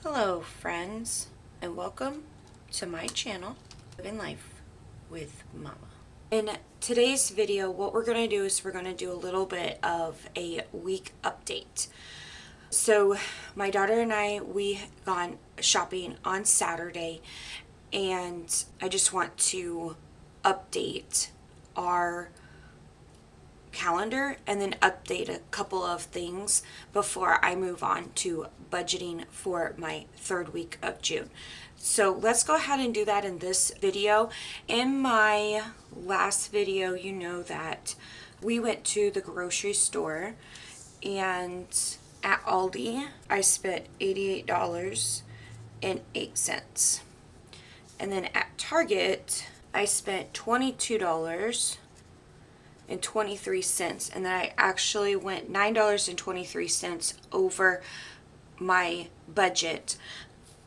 Hello friends, and welcome to my channel, Living Life with Mama. In today's video, what we're going to do is we're going to do a little bit of a week update. So my daughter and I, we gone shopping on Saturday, and I just want to update our calendar and then update a couple of things before I move on to budgeting for my third week of June. So let's go ahead and do that in this video. In my last video, you know that we went to the grocery store, and at Aldi I spent $88.08, and then at Target I spent $22.23, and then I actually went $9.23 over my budget,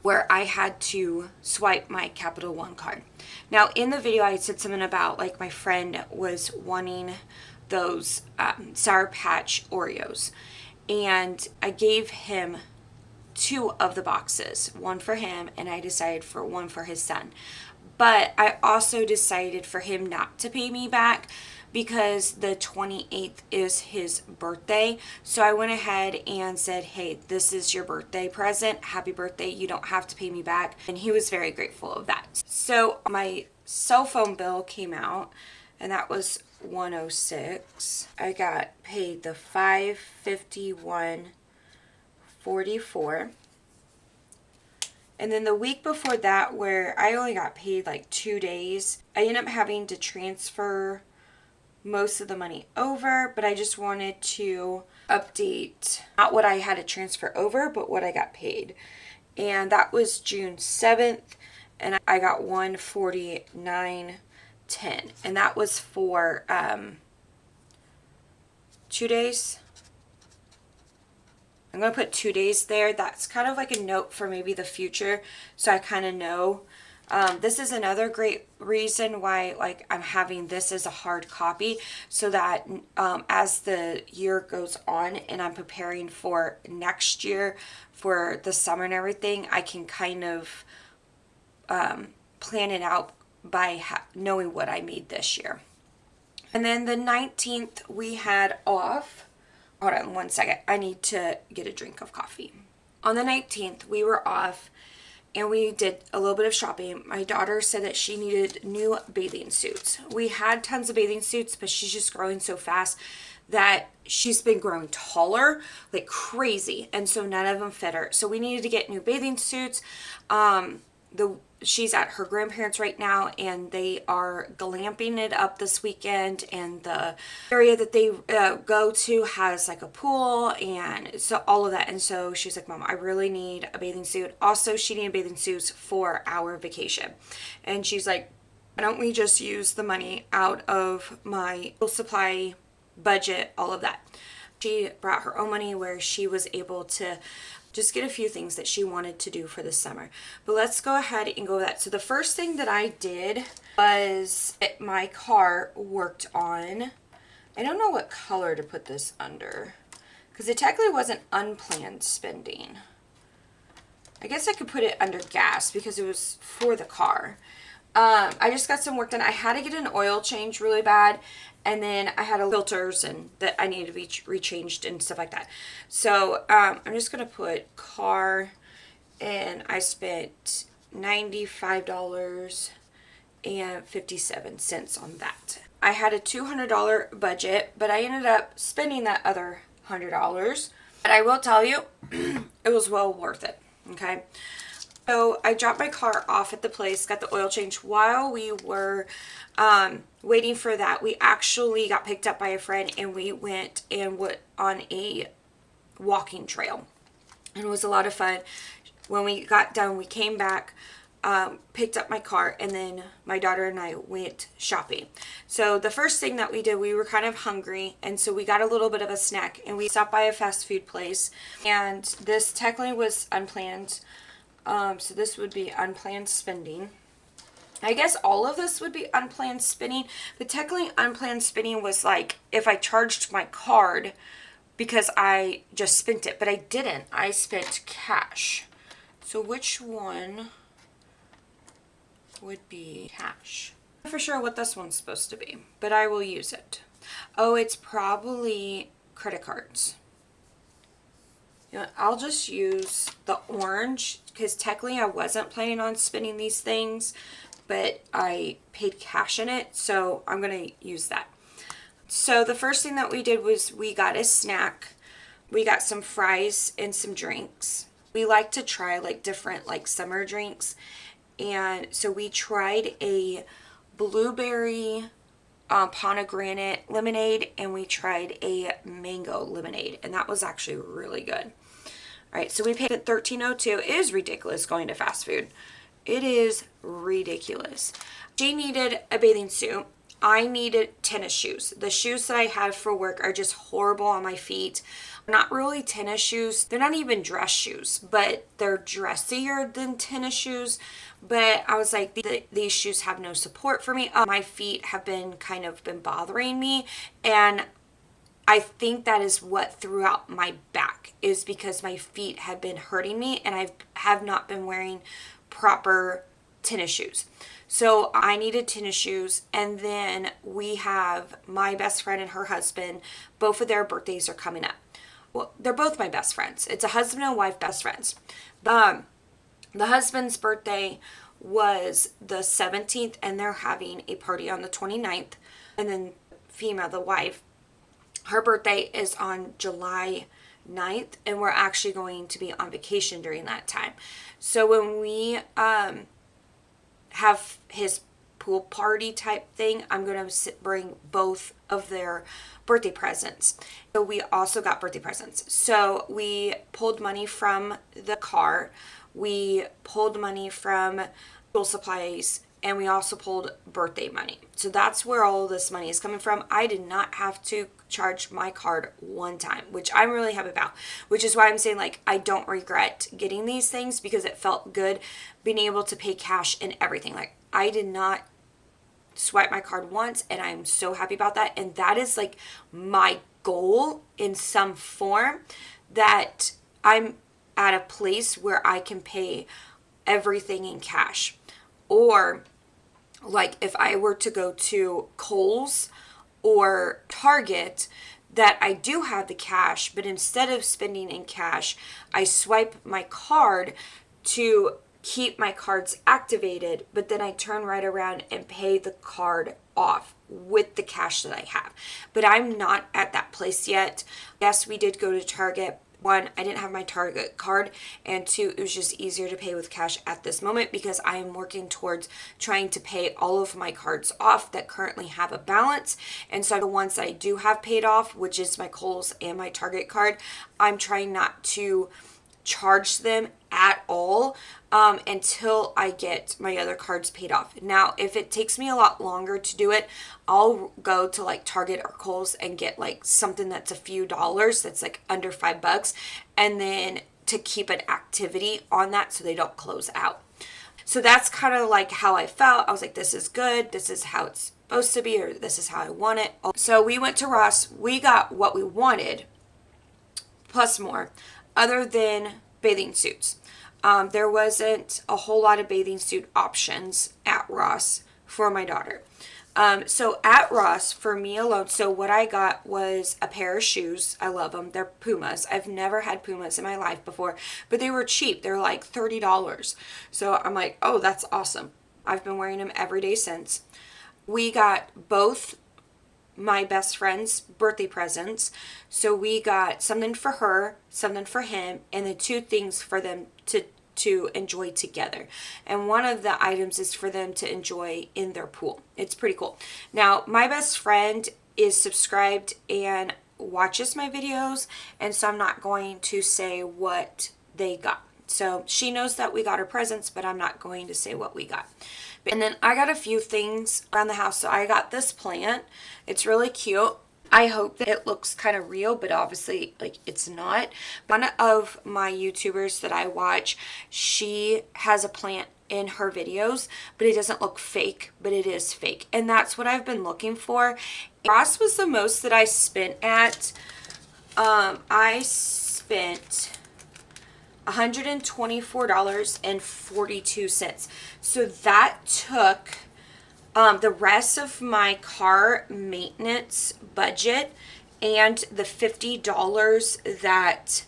where I had to swipe my Capital One card. Now in the video I said something about like my friend was wanting those Sour Patch Oreos, and I gave him 2 of the boxes, one for him, and I decided for one for his son. But I also decided for him not to pay me back because the 28th is his birthday. So I went ahead and said, hey, this is your birthday present. Happy birthday. You don't have to pay me back. And he was very grateful of that. So my cell phone bill came out, and that was $106. I got paid the $551.44. And then the week before that, where I only got paid like 2 days, I ended up having to transfer most of the money over, but I just wanted to update not what I had to transfer over, but what I got paid. And that was June 7th, and I got $149.10, and that was for 2 days. I'm going to put 2 days there. That's kind of like a note for maybe the future, so I kind of know. This is another great reason why like I'm having this as a hard copy, so that as the year goes on and I'm preparing for next year for the summer and everything, I can kind of plan it out by knowing what I made this year. And then the 19th we had off. Hold on one second. I need to get a drink of coffee. On the 19th, we were off, and we did a little bit of shopping. My daughter said that she needed new bathing suits. We had tons of bathing suits, but she's just growing so fast that she's been growing taller like crazy, and so none of them fit her. So we needed to get new bathing suits. She's at her grandparents right now, and they are glamping it up this weekend, and the area that they go to has like a pool and so all of that. And so she's like, Mom, I really need a bathing suit. Also, she needed bathing suits for our vacation, and she's like, why don't we just use the money out of my supply budget, all of that. She brought her own money where she was able to just get a few things that she wanted to do for the summer. But let's go ahead and go with that. So the first thing that I did was my car worked on. I don't know what color to put this under, because it technically wasn't unplanned spending. I guess I could put it under gas because it was for the car. I just got some work done. I had to get an oil change really bad, and then I had filters and that I needed to be rechanged and stuff like that. So I'm just gonna put car, and I spent $95.57 on that. I had a $200 budget, but I ended up spending that other $100. But I will tell you, it was well worth it. Okay. So I dropped my car off at the place, got the oil change. While we were waiting for that, we actually got picked up by a friend, and we went and went on a walking trail. And it was a lot of fun. When we got done, we came back, picked up my car, and then my daughter and I went shopping. So the first thing that we did, we were kind of hungry, and so we got a little bit of a snack, and we stopped by a fast food place. And this technically was unplanned. So this would be unplanned spending. I guess all of this would be unplanned spending, but technically unplanned spending was like if I charged my card because I just spent it, but I didn't. I spent cash. So which one would be cash? I'm not for sure what this one's supposed to be, but I will use it. Oh, it's probably credit cards. You know, I'll just use the orange because technically I wasn't planning on spending these things, but I paid cash in it, so I'm going to use that. So the first thing that we did was we got a snack. We got some fries and some drinks. We like to try like different like summer drinks. And so we tried a blueberry pomegranate lemonade, and we tried a mango lemonade, and that was actually really good. All right, so we paid at $13.02. It is ridiculous going to fast food. It is ridiculous. She needed a bathing suit. I needed tennis shoes. The shoes that I had for work are just horrible on my feet. Not really tennis shoes. They're not even dress shoes, but they're dressier than tennis shoes. But I was like, these shoes have no support for me. My feet have been bothering me, and I think that is what threw out my back, is because my feet have been hurting me and I have not been wearing proper tennis shoes. So I needed tennis shoes. And then we have my best friend and her husband. Both of their birthdays are coming up. Well, they're both my best friends. It's a husband and wife best friends. The husband's birthday was the 17th, and they're having a party on the 29th. And then female, the wife, her birthday is on July 9th, and we're actually going to be on vacation during that time. So when we have his pool party type thing, I'm going to bring both of their birthday presents. So we also got birthday presents. So we pulled money from the car. We pulled money from school supplies, and we also pulled birthday money. So that's where all of this money is coming from. I did not have to charge my card one time, which I'm really happy about, which is why I'm saying, like, I don't regret getting these things, because it felt good being able to pay cash and everything. Like, I did not swipe my card once, and I'm so happy about that. And that is like my goal in some form, that I'm at a place where I can pay everything in cash. Or like if I were to go to Kohl's or Target, that I do have the cash, but instead of spending in cash, I swipe my card to keep my cards activated, but then I turn right around and pay the card off with the cash that I have. But I'm not at that place yet. Yes, we did go to Target. One, I didn't have my Target card, and two, it was just easier to pay with cash at this moment, because I am working towards trying to pay all of my cards off that currently have a balance. And so the ones that I do have paid off, which is my Kohl's and my Target card, I'm trying not to charge them at all until I get my other cards paid off. Now, if it takes me a lot longer to do it, I'll go to like Target or Kohl's and get like something that's a few dollars, that's like under $5, and then to keep an activity on that so they don't close out. So that's kind of like how I felt. I was like, this is good. This is how it's supposed to be, or this is how I want it. So we went to Ross. We got what we wanted, plus more, other than bathing suits. There wasn't a whole lot of bathing suit options at Ross for my daughter. So at Ross, for me alone, so what I got was a pair of shoes. I love them. They're Pumas. I've never had Pumas in my life before, but they were cheap. They're like $30. So I'm like, oh, that's awesome. I've been wearing them every day since. We got both my best friend's birthday presents. So we got something for her, something for him, and the two things for them to enjoy together. And one of the items is for them to enjoy in their pool. It's pretty cool. Now, my best friend is subscribed and watches my videos, and so I'm not going to say what they got. So she knows that we got her presents, but I'm not going to say what we got. And then I got a few things around the house. So I got this plant. It's really cute. I hope that it looks kind of real, but obviously, like, it's not. One of my YouTubers that I watch, she has a plant in her videos, but it doesn't look fake, but it is fake. And that's what I've been looking for. Ross was the most that I spent at. I spent $124.42. So that took the rest of my car maintenance budget and the $50 that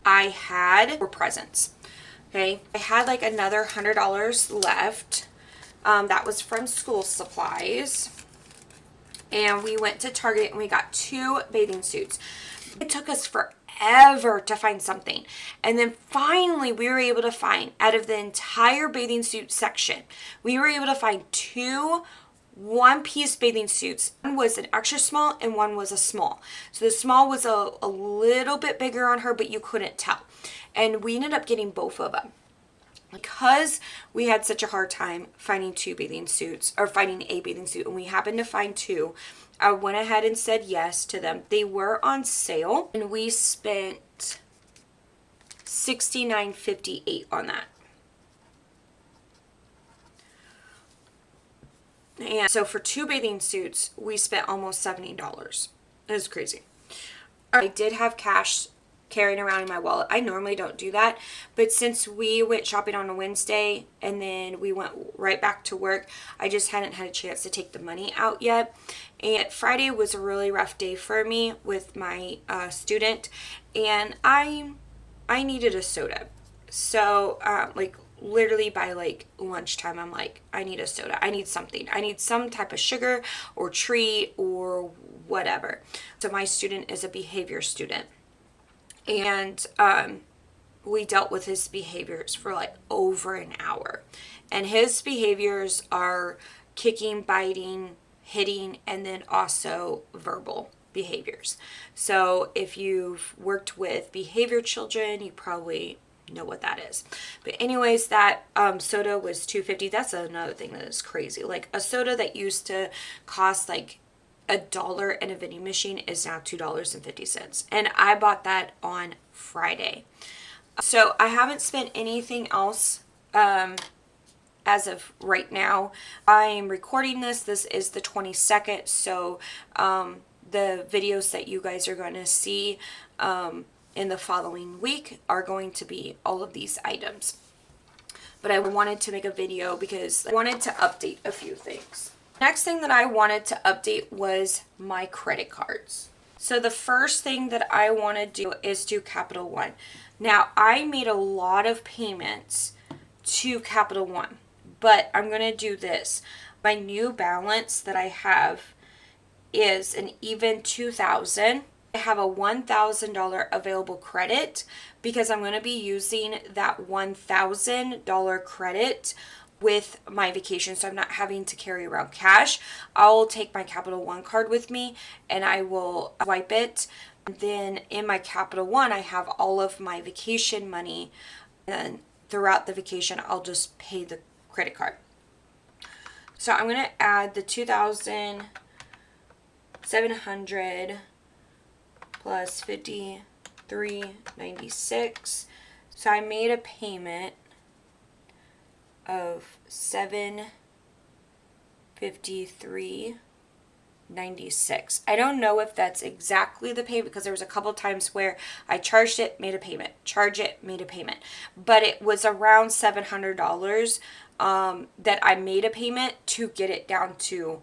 I had for presents. Okay, I had like another $100 left. That was from school supplies. And we went to Target and we got 2 bathing suits. It took us forever to find something. And then finally we were able to find, out of the entire bathing suit section, we were able to find 2 one-piece bathing suits. One was an extra small and one was a small. So the small was a little bit bigger on her, but you couldn't tell. And we ended up getting both of them. Because we had such a hard time finding 2 bathing suits, or finding a bathing suit, and we happened to find 2, I went ahead and said yes to them. They were on sale, and we spent $69.58 on that. And so for 2 bathing suits, we spent almost $70. It was crazy. I did have cash carrying around in my wallet. I normally don't do that, but since we went shopping on a Wednesday and then we went right back to work, I just hadn't had a chance to take the money out yet. And Friday was a really rough day for me with my student, and I needed a soda. So like literally by like lunchtime, I'm like, I need a soda. I need something. I need some type of sugar or treat or whatever. So my student is a behavior student. And we dealt with his behaviors for like over an hour. And his behaviors are kicking, biting, hitting, and then also verbal behaviors. So if you've worked with behavior children, you probably know what that is. But anyways, that soda was $2.50. That's another thing that is crazy. Like a soda that used to cost like $1 in a vending machine is now $2.50, and I bought that on Friday. So I haven't spent anything else as of right now. I am recording this. This is the 22nd, so the videos that you guys are going to see in the following week are going to be all of these items. But I wanted to make a video because I wanted to update a few things. Next thing that I wanted to update was my credit cards. So the first thing that I want to do is do Capital One. Now, I made a lot of payments to Capital One, but I'm going to do this. My new balance that I have is an even $2,000. I have a $1,000 available credit because I'm going to be using that $1,000 credit with my vacation, so I'm not having to carry around cash. I'll take my Capital One card with me and I will swipe it. And then in my Capital One, I have all of my vacation money, and throughout the vacation, I'll just pay the credit card. So I'm going to add the $2,700 plus $53.96. So I made a payment of $753.96. I don't know if that's exactly the payment because there was a couple times where I charged it, made a payment, charge it, made a payment, but it was around $700 that I made a payment to get it down to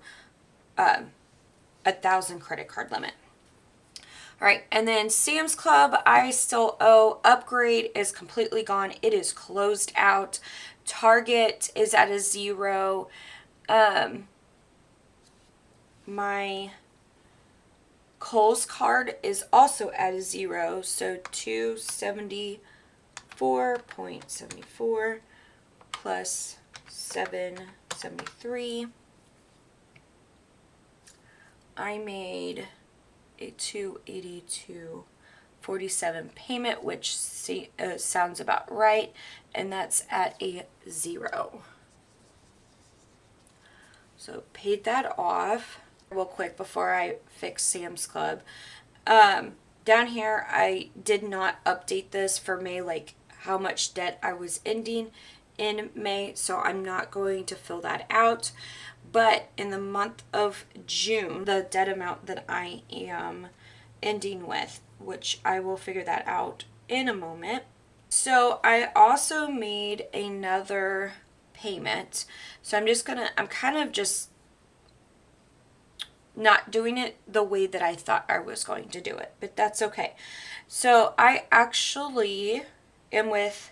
1,000 credit card limit. All right, and then Sam's Club, I still owe. Upgrade is completely gone. It is closed out. Target is at a 0. My Kohl's card is also at a 0. So 274.74 plus 773. I made a $282.47 payment, which sounds about right, and that's at a 0. So paid that off real quick before I fix Sam's Club. Down here, I did not update this for May, like how much debt I was ending in May, so I'm not going to fill that out. But in the month of June, the debt amount that I am ending with, which I will figure that out in a moment, So I also made another payment. So I'm kind of just not doing it the way that I thought I was going to do it, but that's okay. So I actually am with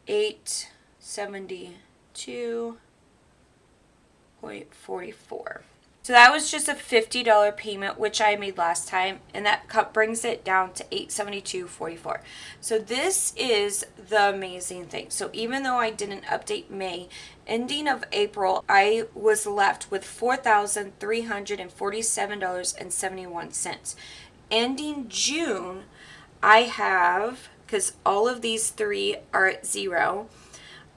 872.44. So that was just a $50 payment, which I made last time, and that brings it down to $872.44. So this is the amazing thing. So even though I didn't update May, ending of April, I was left with $4,347.71. Ending June, I have, because all of these three are at zero,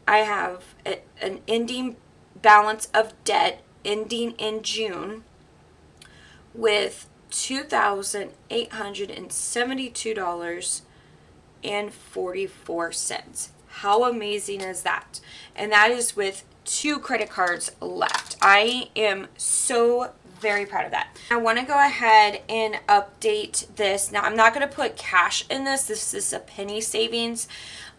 I have an ending balance of debt ending in June with $2,872.44. How amazing is that? And that is with 2 credit cards left. I am so very proud of that. I want to go ahead and update this. Now, I'm not going to put cash in this. This is a penny savings.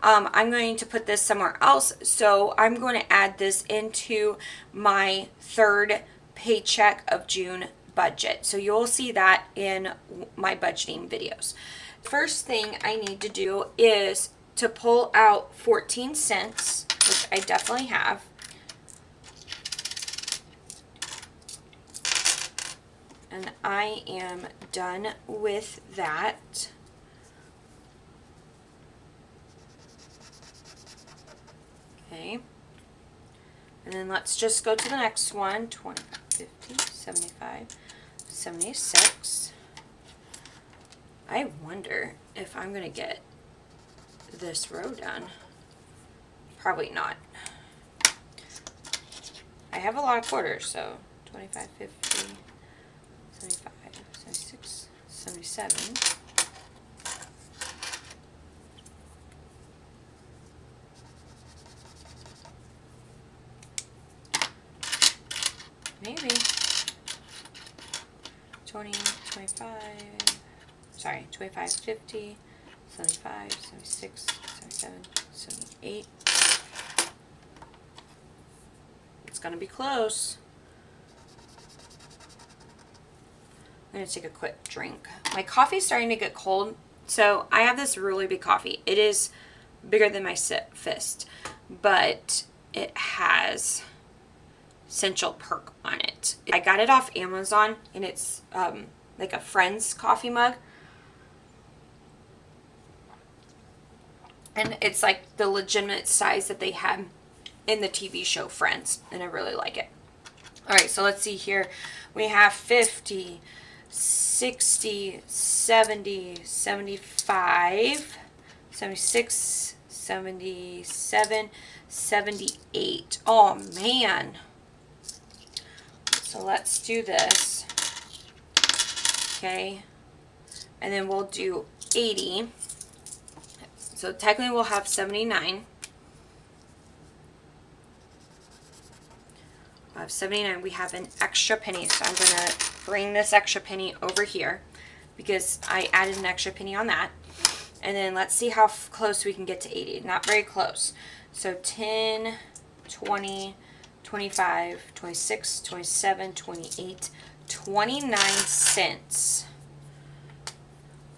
I'm going to put this somewhere else. So I'm going to add this into my 3rd paycheck of June budget. So you'll see that in my budgeting videos. First thing I need to do is to pull out 14 cents, which I definitely have. And I am done with that. Okay. And then let's just go to the next one. 25, 50, 75, 76. I wonder if I'm going to get this row done. Probably not. I have a lot of quarters, so 25, 50, 75, 76, 77. Maybe. 20, 25, sorry, 25, 50, 75, 76, 77, 78. It's going to be close. I'm going to take a quick drink. My coffee's starting to get cold, so I have this really big coffee. It is bigger than my fist, but it has Essential Perk on it. I got it off Amazon, and it's like a Friends coffee mug. And it's like the legitimate size that they had in the TV show Friends, and I really like it. All right, so let's see here. We have 50, 60, 70, 75, 76, 77, 78. Oh, man. So let's do this. Okay. And then we'll do 80. So technically we'll have 79. We'll have 79. We have an extra penny. So I'm going to bring this extra penny over here because I added an extra penny on that. And then let's see how close we can get to 80. Not very close. So 10, 20, 25, 26, 27, 28, 29 cents.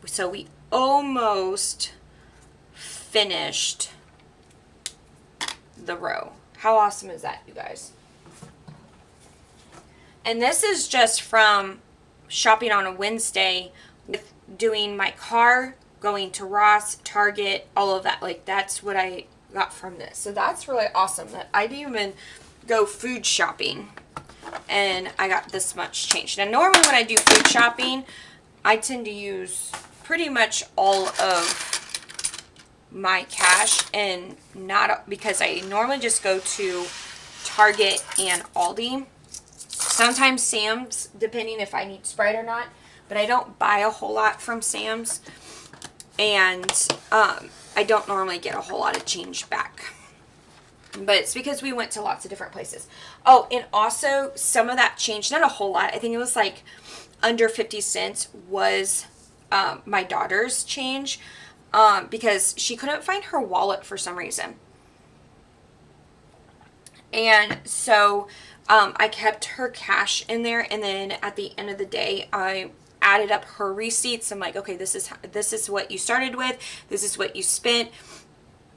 So we almost finished the row. How awesome is that, you guys? And this is just from shopping on a Wednesday with doing my car, going to Ross, Target, all of that. Like, that's what I got from this. So that's really awesome that I didn't even go food shopping and I got this much change. Now, normally when I do food shopping, I tend to use pretty much all of my cash, and not because I normally just go to Target and Aldi. Sometimes Sam's, depending if I need Sprite or not, but I don't buy a whole lot from Sam's, and I don't normally get a whole lot of change back. But it's because we went to lots of different places. Oh, and also some of that change, not a whole lot, I think it was like under 50 cents was my daughter's change. because she couldn't find her wallet for some reason. And so I kept her cash in there, and then at the end of the day, I added up her receipts. I'm like, okay, this is what you started with, this is what you spent,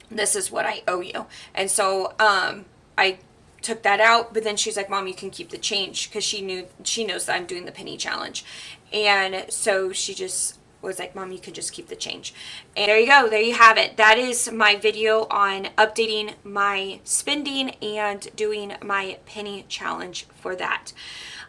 this is what I owe you. And so I took that out, but then she's like, Mom, you can keep the change, because she knows that I'm doing the penny challenge. And so she just was like, Mom, you can just keep the change. And there you go. There you have it. That is my video on updating my spending and doing my penny challenge for that.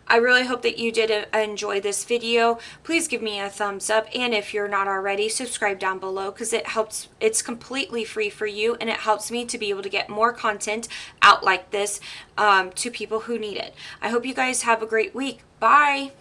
I really hope that you did enjoy this video. Please give me a thumbs up, and if you're not already, subscribe down below, because it helps. It's completely free for you, and it helps me to be able to get more content out like this to people who need it. I hope you guys have a great week. Bye.